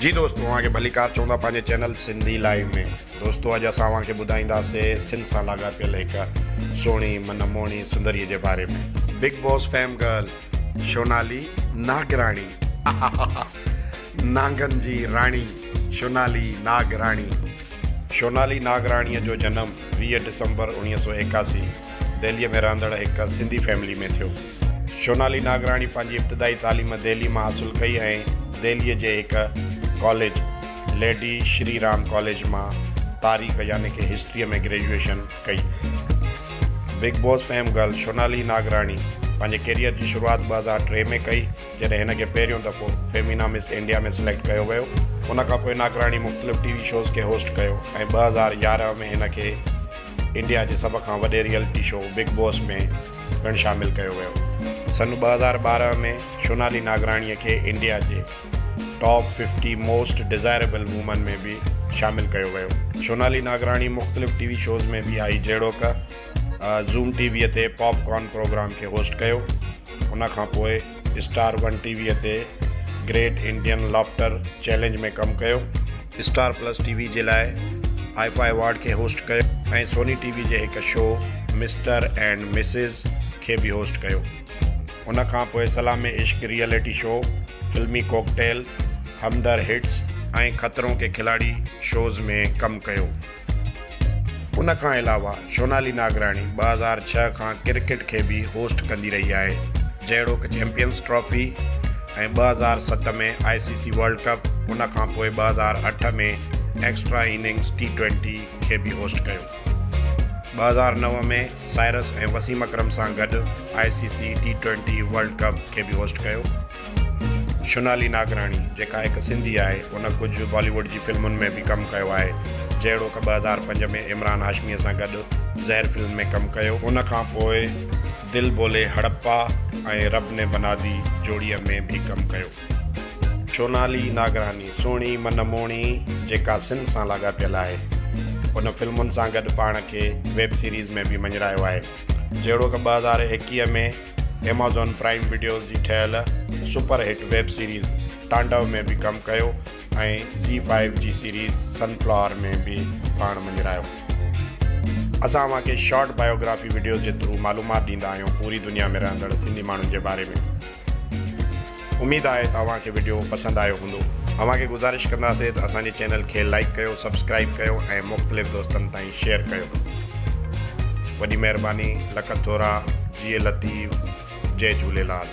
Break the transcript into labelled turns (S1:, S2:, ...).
S1: जी दोस्तों, अव्हांखे भलीकार चवंदा पंहिंजे चैनल सिंधी लाइव में। दोस्तों, अॼु असां अव्हांखे ॿुधाईंदासीं सिंध सां लाॻापियल हिकु सुहिणी मनमोहणी सुंदरीअ जे बारे में। Bigg Boss fame girl Sonali Nagrani नांगन जी राणी सोनाली नागराणी। सोनाली नागराणीअ जो जनम 20 डिसंबर 1981 दिल्लीअ में रहंदड़ हिकु सिंधी फैमिली में थियो। सोनाली नागराणी पंहिंजी इब्तिदाई तालीम दिल्ली मां हासिलु कई ऐं दिल्लीअ जे हिकु college Lady Shri Ram College मां तारीख़ यानी कि हिस्ट्रीअ में ग्रेजुएशन कई। Bigg Boss fame girl Sonali Nagrani पंहिंजे कैरियर जी शुरूआत 2003 में कई, जॾहिं हिनखे पहिरियों दफ़ो फेमिना मिस इंडिया में सिलेक्ट कयो वियो। उन खां पोइ नागराणी मुख़्तलिफ़ टीवी शोज़ खे होस्ट कयो ऐं 2011 में हिनखे इंडिया जे सभ खां वॾे रियलिटी शो बिग बॉस में पिणु शामिलु कयो वियो। सन 2012 में सोनाली नागराणीअ खे इंडिया जे टॉप 50 मोस्ट डिज़ायरेबल वूमन में भी शामिल कयो वियो। सोनाली नागराणी मुख़्तलिफ़ टीवी शोज़ में भी आई, जहिड़ोकि ज़ूम टीवीअ ते पॉपकॉर्न प्रोग्राम खे होस्ट कयो। उन खां पोइ स्टार 1 टीवीअ ते ग्रेट इंडियन लॉफ्टर चैलेंज में कमु कयो। स्टार प्लस टीवी जे लाइ आईफा अवॉर्ड खे होस्ट कयो ऐं सोनी टीवी जे हिकु शो मिस्टर एंड मिसिस खे भी होस्ट कयो। उन खां पोइ सलामे इश्क रियलिटी शो, फिल्मी कॉकटेल, हमदर हिट्स ऐं खतरों के खिलाड़ी शोज़ में कमु कयो। उन खां अलावा सोनाली नागराणी 2006 खां क्रिकेट खे भी होस्ट कंदी रही आहे, जहिड़ोकि चैंपियंस ट्रॉफी ऐं 2007 में ICC वर्ल्ड कप। उन खां पोइ 2008 में एक्स्ट्रा इनिंग्स T20 खे भी होस्ट कयो। 2009 में साइरस ऐं वसीम अकरम सां गॾु ICC T20 वर्ल्ड कप खे भी होस्ट कयो। सोनाली नागराणी जेका हिकु सिंधी आहे, उन कुझु बॉलीवुड जी फिल्मुनि में भी कमु कयो आहे, जहिड़ोकि 2005 में इमरान हाशमीअ सां गॾु ज़हर फिल्म में कमु कयो। उन खां पोइ दिल बोले हड़प्पा ऐं रब ने बना दी जोड़ीअ में भी कमु कयो। सोनाली नागराणी सुहिणी मनमोहणी जेका सिंध सां लाॻापियल आहे, उन फिल्मुनि सां गॾु पाण खे वेब सीरीज़ में भी मञरायो आहे, जहिड़ोकि 2021 में एमेज़ॉन प्राइम वीडियोज़ जी ठहियल सुपरहिट वेब सीरीज़ तांडव में भी कमु कयो ऐं Z5 जी सीरीज़ सनफ्लावर में भी पाण मञरायो। असां अव्हांखे शॉर्ट बायोग्राफी वीडियोज़ जे थ्रू मालूमात ॾींदा आहियूं पूरी दुनिया में रहंदड़ सिंधी माण्हुनि जे बारे में। उमेद आहे त अव्हांखे वीडियो पसंदि आयो हूंदो। अव्हांखे गुज़ारिश कंदासीं त असांजे चैनल खे लाइक कयो, सब्सक्राइब कयो ऐं मुख़्तलिफ़ दोस्तनि ताईं शेयर कयो। वॾी महिरबानी, लख थोरा, जिए लतीफ़, जय झूलेलाल।